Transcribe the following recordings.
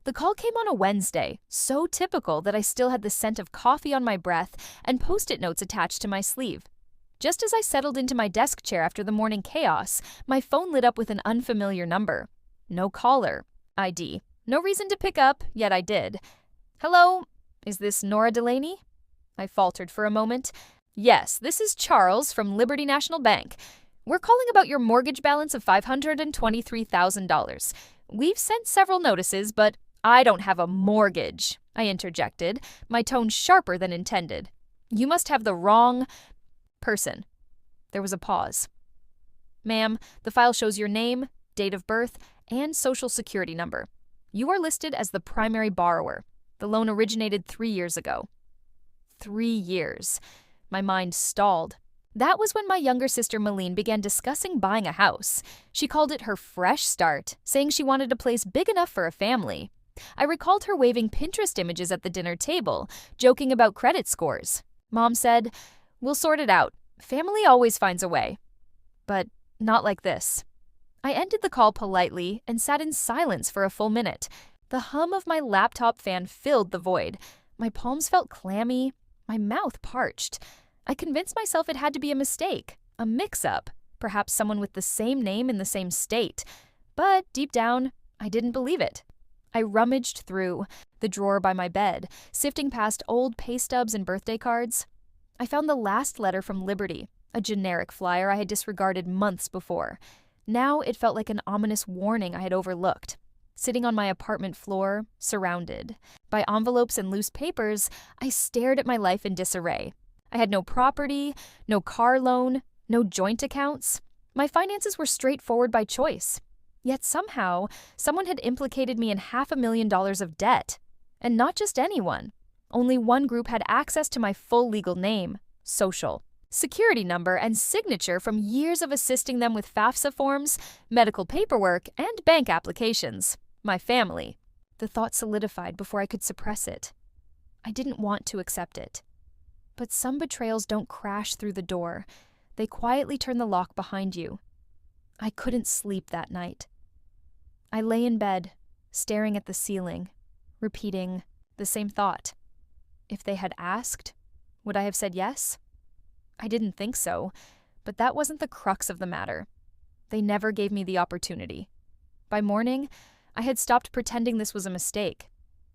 The call came on a Wednesday, so typical that I still had the scent of coffee on my breath and post-it notes attached to my sleeve. Just as I settled into my desk chair after the morning chaos, my phone lit up with an unfamiliar number. No caller ID. No reason to pick up, yet I did. Hello? Is this Nora Delaney? I faltered for a moment. Yes, this is Charles from Liberty National Bank. We're calling about your mortgage balance of $523,000. We've sent several notices, but I don't have a mortgage, I interjected, my tone sharper than intended. You must have the wrong person. There was a pause. Ma'am, the file shows your name, date of birth, and social security number. You are listed as the primary borrower. The loan originated 3 years ago. 3 years. My mind stalled. That was when my younger sister Malene began discussing buying a house. She called it her fresh start, saying she wanted a place big enough for a family. I recalled her waving Pinterest images at the dinner table, joking about credit scores. Mom said, "We'll sort it out. Family always finds a way." But not like this. I ended the call politely and sat in silence for a full minute. The hum of my laptop fan filled the void. My palms felt clammy, my mouth parched. I convinced myself it had to be a mistake, a mix-up, perhaps someone with the same name in the same state. But deep down, I didn't believe it. I rummaged through the drawer by my bed, sifting past old pay stubs and birthday cards. I found the last letter from Liberty, a generic flyer I had disregarded months before. Now it felt like an ominous warning I had overlooked. Sitting on my apartment floor, surrounded by envelopes and loose papers, I stared at my life in disarray. I had no property, no car loan, no joint accounts. My finances were straightforward by choice. Yet somehow, someone had implicated me in $500,000 of debt. And not just anyone. Only one group had access to my full legal name, social, security number, and signature from years of assisting them with FAFSA forms, medical paperwork, and bank applications. My family. The thought solidified before I could suppress it. I didn't want to accept it. But some betrayals don't crash through the door. They quietly turn the lock behind you. I couldn't sleep that night. I lay in bed, staring at the ceiling, repeating the same thought. If they had asked, would I have said yes? I didn't think so, but that wasn't the crux of the matter. They never gave me the opportunity. By morning, I had stopped pretending this was a mistake.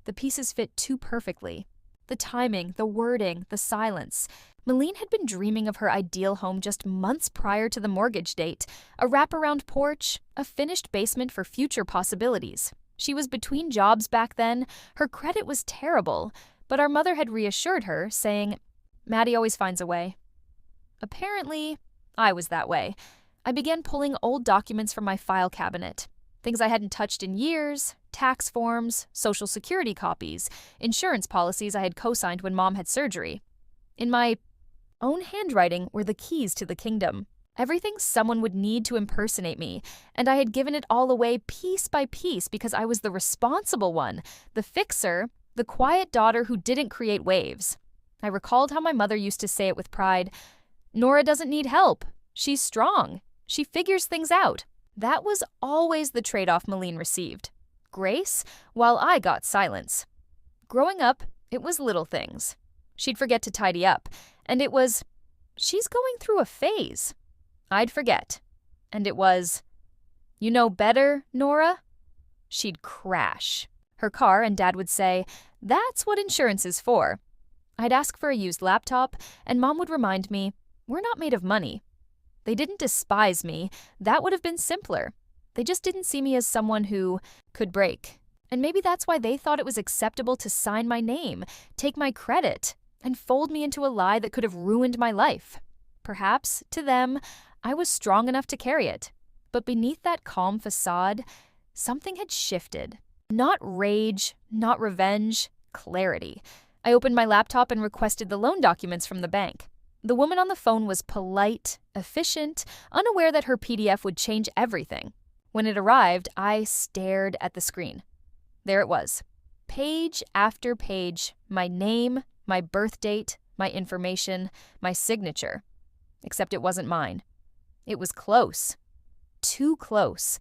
The pieces fit too perfectly. The timing, the wording, the silence. Malene had been dreaming of her ideal home just months prior to the mortgage date. A wraparound porch, a finished basement for future possibilities. She was between jobs back then. Her credit was terrible, but our mother had reassured her, saying, "Maddie always finds a way." Apparently, I was that way. I began pulling old documents from my file cabinet. Things I hadn't touched in years, tax forms, social security copies, insurance policies I had co-signed when Mom had surgery. In my own handwriting were the keys to the kingdom. Everything someone would need to impersonate me, and I had given it all away piece by piece because I was the responsible one, the fixer, the quiet daughter who didn't create waves. I recalled how my mother used to say it with pride, "Nora doesn't need help. She's strong. She figures things out." That was always the trade-off Malene received. Grace, while I got silence. Growing up, it was little things. She'd forget to tidy up, and it was, "She's going through a phase." I'd forget, and it was, "You know better, Nora?" She'd crash her car, and Dad would say, "That's what insurance is for." I'd ask for a used laptop, and Mom would remind me, "We're not made of money." They didn't despise me. That would have been simpler. They just didn't see me as someone who could break. And maybe that's why they thought it was acceptable to sign my name, take my credit, and fold me into a lie that could have ruined my life. Perhaps, to them, I was strong enough to carry it. But beneath that calm facade, something had shifted. Not rage, not revenge, clarity. I opened my laptop and requested the loan documents from the bank. The woman on the phone was polite, efficient, unaware that her PDF would change everything. When it arrived, I stared at the screen. There it was. Page after page, my name, my birth date, my information, my signature. Except it wasn't mine. It was close. Too close.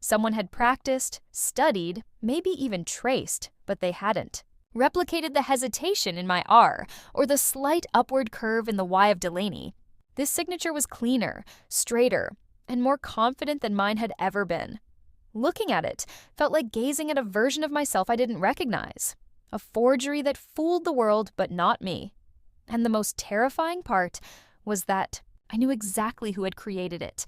Someone had practiced, studied, maybe even traced, but they hadn't. Replicated the hesitation in my R, or the slight upward curve in the Y of Delaney. This signature was cleaner, straighter, and more confident than mine had ever been. Looking at it felt like gazing at a version of myself I didn't recognize. A forgery that fooled the world, but not me. And the most terrifying part was that I knew exactly who had created it.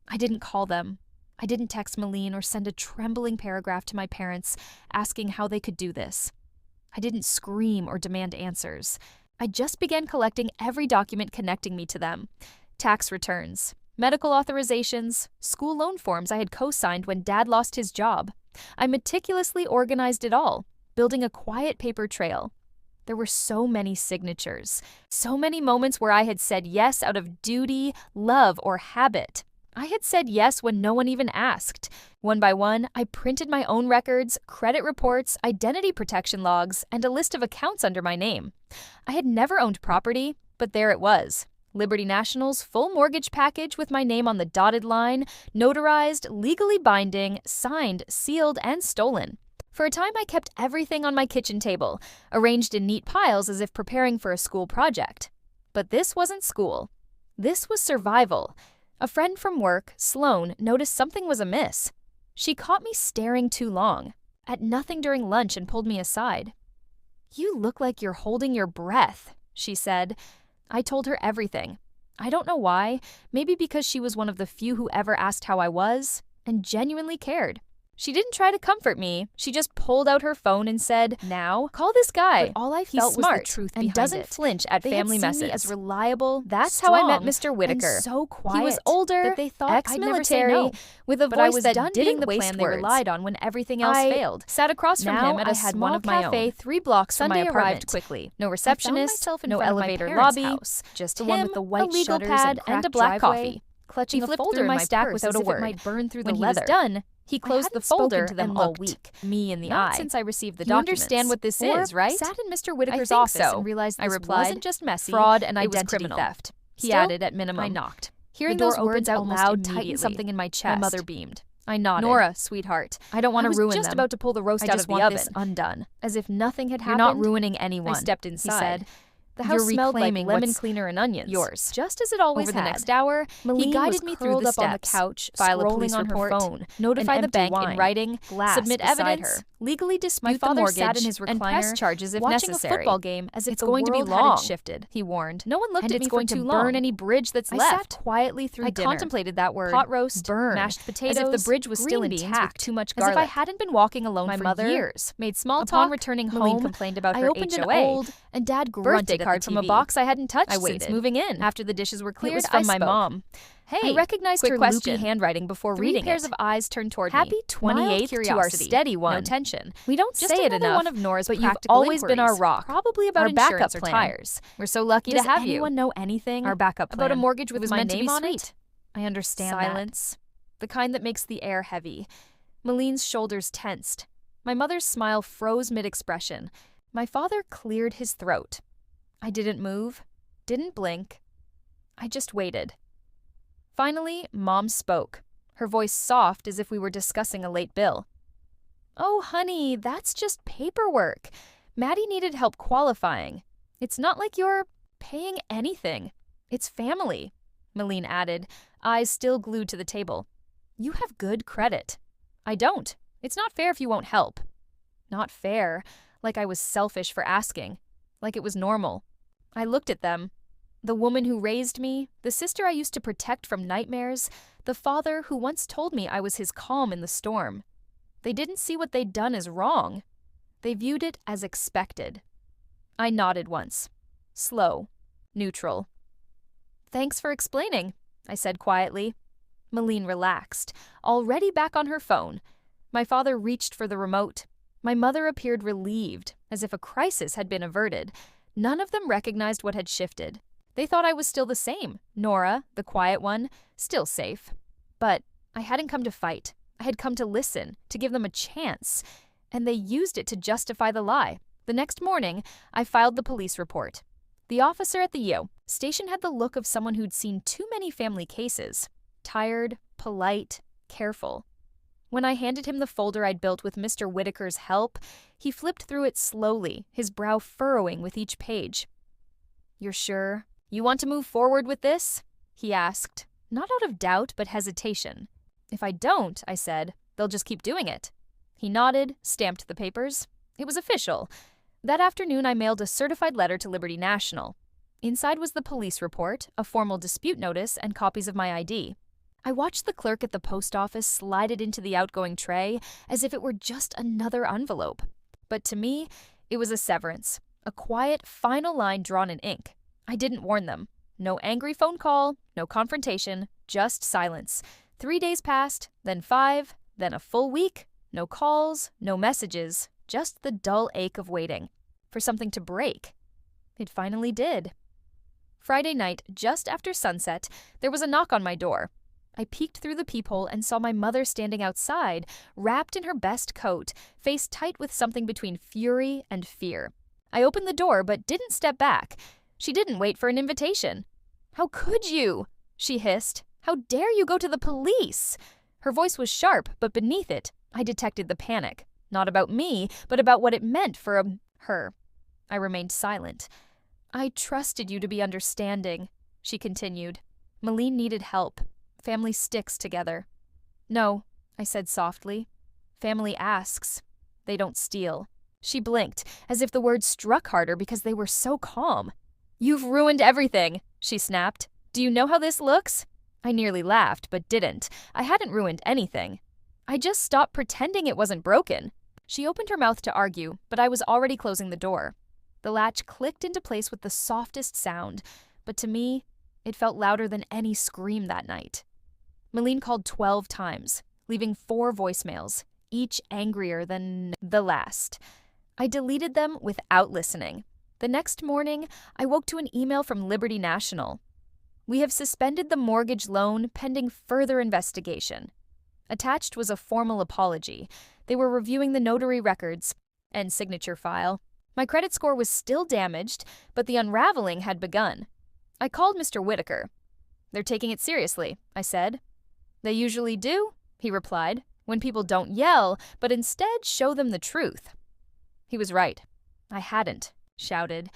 I didn't call them. I didn't text Malene or send a trembling paragraph to my parents asking how they could do this. I didn't scream or demand answers. I just began collecting every document connecting me to them. Tax returns, medical authorizations, school loan forms I had co-signed when Dad lost his job. I meticulously organized it all, building a quiet paper trail. There were so many signatures, so many moments where I had said yes out of duty, love, or habit. I had said yes when no one even asked. One by one, I printed my own records, credit reports, identity protection logs, and a list of accounts under my name. I had never owned property, but there it was. Liberty National's full mortgage package with my name on the dotted line, notarized, legally binding, signed, sealed, and stolen. For a time, I kept everything on my kitchen table, arranged in neat piles as if preparing for a school project. But this wasn't school. This was survival. A friend from work, Sloane, noticed something was amiss. She caught me staring too long, at nothing during lunch, and pulled me aside. "You look like you're holding your breath," she said. I told her everything. I don't know why, maybe because she was one of the few who ever asked how I was, and genuinely cared. She didn't try to comfort me. She just pulled out her phone and said, "Now, call this guy." But all I felt was the truth and doesn't flinch at family messes. They had seen me as reliable. That's how I met Mr. Whitaker. And so quiet. He was older, that they thought ex-military, no, with a voice that didn't waste words. They relied on when everything else failed. Sat across from him at a small cafe 3 blocks from my apartment. Arrived quickly. No receptionist, no elevator lobby, just the one with the white legal pad and a black coffee. Clutching a folder in my stack without a word. Might burn through the leather. When he was done, he closed the folder to them and all week. Me in the eye. Not since I received the documents. You understand what this is, right? Sat in Mr. Whitaker's office and realized this wasn't just messy, fraud and identity theft. He added at minimum. I knocked. Hearing those words out loud tightened something in my chest. My mother beamed. I nodded. "Nora, sweetheart, I don't want to ruin them. I was just about to pull the roast out of the oven. This undone." As if nothing had happened. "You're not ruining anyone." I stepped inside. He said. The house smelled like lemon cleaner and onions. Yours. Just as it always had. Over the next hour, he guided me through the steps, on the couch, file a police report, phone, notify the bank in writing, submit evidence, legally dispute the mortgage, sat in his recliner, and press charges if watching necessary. A football game as if it's going to be long. Shifted. He warned. No one looked at me for too long. Burn any bridge that's left. I sat quietly through dinner. I contemplated that word. Pot roast, burn, mashed potatoes, as if the bridge was still intact. Too much garlic. As if I hadn't been walking alone for years. Made small talk. Upon returning home, complained about her HOA. I opened an old and Dad grunted birthday card from a box I hadn't touched since moving in. After the dishes were cleared, it was from my mom. Hey, I recognized her loopy handwriting before reading it. 3 pairs of eyes turned toward me. Happy 28th to our steady one. No tension. We don't just say it enough, one of Nora's but you've always been our rock. Probably about our insurance or tires. We're so lucky to have you. Does anyone know anything? Our backup plan. About a mortgage with my name on it? I understand silence. The kind that makes the air heavy. Malene's shoulders tensed. My mother's smile froze mid-expression. My father cleared his throat. I didn't move, didn't blink. I just waited. Finally, Mom spoke, her voice soft as if we were discussing a late bill. "Oh, honey, that's just paperwork. Maddie needed help qualifying. It's not like you're paying anything. It's family," Malene added, eyes still glued to the table. "You have good credit." "I don't. It's not fair if you won't help." Not fair, like I was selfish for asking, like it was normal. I looked at them. The woman who raised me, the sister I used to protect from nightmares, the father who once told me I was his calm in the storm. They didn't see what they'd done as wrong. They viewed it as expected. I nodded once. Slow. Neutral. "Thanks for explaining," I said quietly. Malene relaxed, already back on her phone. My father reached for the remote. My mother appeared relieved, as if a crisis had been averted. None of them recognized what had shifted. They thought I was still the same. Nora, the quiet one, still safe. But I hadn't come to fight. I had come to listen, to give them a chance. And they used it to justify the lie. The next morning, I filed the police report. The officer at the U station had the look of someone who'd seen too many family cases. Tired, polite, careful. When I handed him the folder I'd built with Mr. Whitaker's help, he flipped through it slowly, his brow furrowing with each page. "You're sure? You want to move forward with this?" he asked, not out of doubt but hesitation. "If I don't," I said, "they'll just keep doing it." He nodded, stamped the papers. It was official. That afternoon, I mailed a certified letter to Liberty National. Inside was the police report, a formal dispute notice, and copies of my ID. I watched the clerk at the post office slide it into the outgoing tray as if it were just another envelope. But to me, it was a severance, a quiet, final line drawn in ink. I didn't warn them. No angry phone call, no confrontation, just silence. 3 days passed, then 5, then a full week. No calls, no messages, just the dull ache of waiting for something to break. It finally did. Friday night, just after sunset, there was a knock on my door. I peeked through the peephole and saw my mother standing outside, wrapped in her best coat, face tight with something between fury and fear. I opened the door but didn't step back. She didn't wait for an invitation. "How could you?" she hissed. "How dare you go to the police?" Her voice was sharp, but beneath it, I detected the panic. Not about me, but about what it meant for her. I remained silent. "I trusted you to be understanding," she continued. "Malene needed help. Family sticks together." "No," I said softly. "Family asks. They don't steal." She blinked, as if the words struck harder because they were so calm. "You've ruined everything," she snapped. "Do you know how this looks?" I nearly laughed, but didn't. I hadn't ruined anything. I just stopped pretending it wasn't broken. She opened her mouth to argue, but I was already closing the door. The latch clicked into place with the softest sound, but to me, it felt louder than any scream that night. Malene called 12 times, leaving 4 voicemails, each angrier than the last. I deleted them without listening. The next morning, I woke to an email from Liberty National. "We have suspended the mortgage loan pending further investigation." Attached was a formal apology. They were reviewing the notary records and signature file. My credit score was still damaged, but the unraveling had begun. I called Mr. Whitaker. "They're taking it seriously," I said. "They usually do," he replied, "when people don't yell, but instead show them the truth." He was right. I hadn't shouted.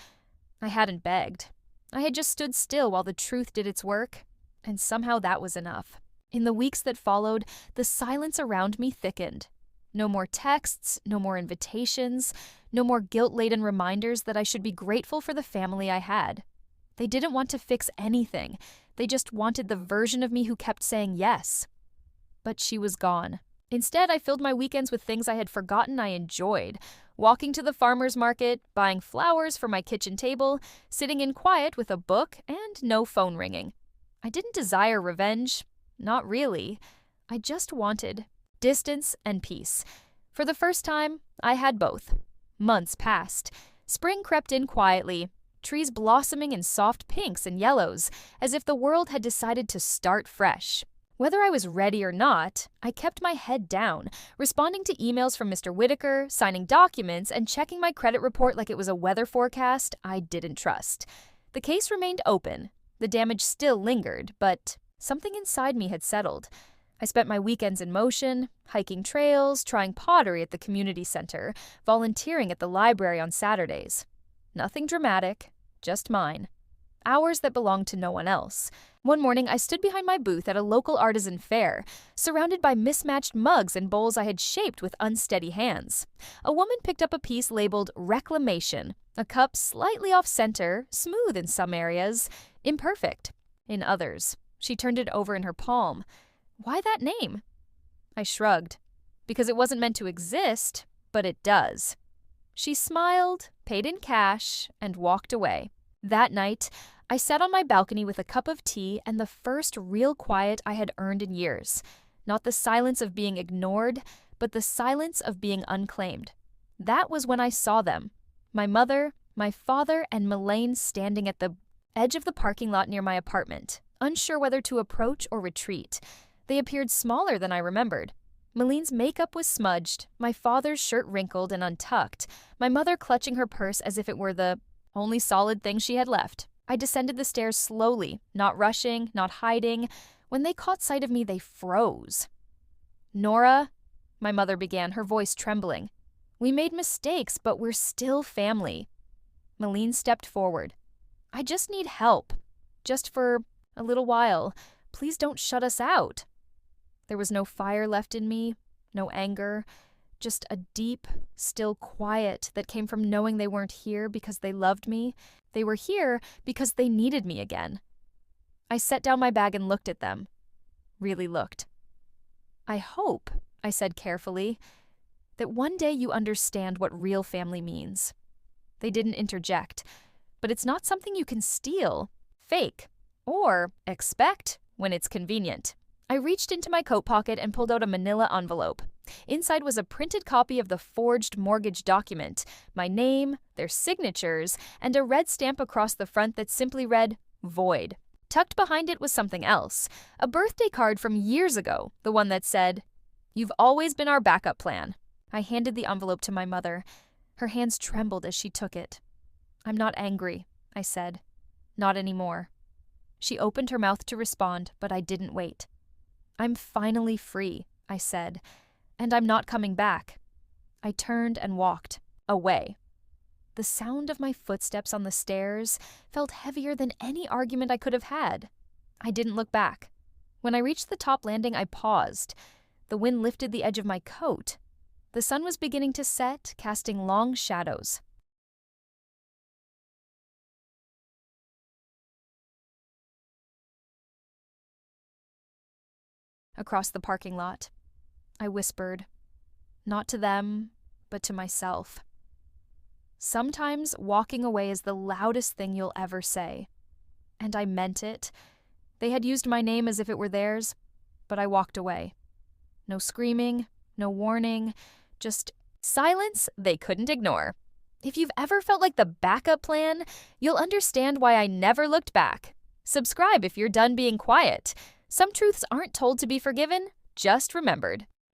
I hadn't begged. I had just stood still while the truth did its work, and somehow that was enough. In the weeks that followed, the silence around me thickened. No more texts, no more invitations, no more guilt-laden reminders that I should be grateful for the family I had. They didn't want to fix anything. They just wanted the version of me who kept saying yes. But she was gone. Instead, I filled my weekends with things I had forgotten I enjoyed. Walking to the farmer's market, buying flowers for my kitchen table, sitting in quiet with a book, and no phone ringing. I didn't desire revenge. Not really. I just wanted distance and peace. For the first time, I had both. Months passed. Spring crept in quietly, trees blossoming in soft pinks and yellows, as if the world had decided to start fresh. Whether I was ready or not, I kept my head down, responding to emails from Mr. Whitaker, signing documents, and checking my credit report like it was a weather forecast I didn't trust. The case remained open. The damage still lingered, but something inside me had settled. I spent my weekends in motion, hiking trails, trying pottery at the community center, volunteering at the library on Saturdays. Nothing dramatic, just mine. Hours that belonged to no one else. One morning, I stood behind my booth at a local artisan fair, surrounded by mismatched mugs and bowls I had shaped with unsteady hands. A woman picked up a piece labeled Reclamation, a cup slightly off-center, smooth in some areas, imperfect in others. She turned it over in her palm. Why that name? I shrugged. Because it wasn't meant to exist, but it does. She smiled, paid in cash, and walked away. That night, I sat on my balcony with a cup of tea and the first real quiet I had earned in years. Not the silence of being ignored, but the silence of being unclaimed. That was when I saw them. My mother, my father, and Malene standing at the edge of the parking lot near my apartment, unsure whether to approach or retreat. They appeared smaller than I remembered. Malene's makeup was smudged, my father's shirt wrinkled and untucked, my mother clutching her purse as if it were the only solid thing she had left. I descended the stairs slowly, not rushing, not hiding. When they caught sight of me, they froze. "Nora," my mother began, her voice trembling. "We made mistakes, but we're still family." Malene stepped forward. "I just need help. Just for a little while. Please don't shut us out." There was no fire left in me, no anger, just a deep, still quiet that came from knowing they weren't here because they loved me. They were here because they needed me again. I set down my bag and looked at them. Really looked. "I hope," I said carefully, "that one day you understand what real family means." They didn't interject, but it's not something you can steal, fake, or expect when it's convenient. I reached into my coat pocket and pulled out a manila envelope. Inside was a printed copy of the forged mortgage document, my name, their signatures, and a red stamp across the front that simply read, "Void." Tucked behind it was something else, a birthday card from years ago, the one that said, "You've always been our backup plan." I handed the envelope to my mother. Her hands trembled as she took it. "I'm not angry," I said. "Not anymore." She opened her mouth to respond, but I didn't wait. "I'm finally free," I said, "and I'm not coming back." I turned and walked away. The sound of my footsteps on the stairs felt heavier than any argument I could have had. I didn't look back. When I reached the top landing, I paused. The wind lifted the edge of my coat. The sun was beginning to set, casting long shadows. Across the parking lot, I whispered, not to them, but to myself. Sometimes walking away is the loudest thing you'll ever say. And I meant it. They had used my name as if it were theirs, but I walked away. No screaming, no warning, just silence they couldn't ignore. If you've ever felt like the backup plan, you'll understand why I never looked back. Subscribe if you're done being quiet. Some truths aren't told to be forgiven, just remembered.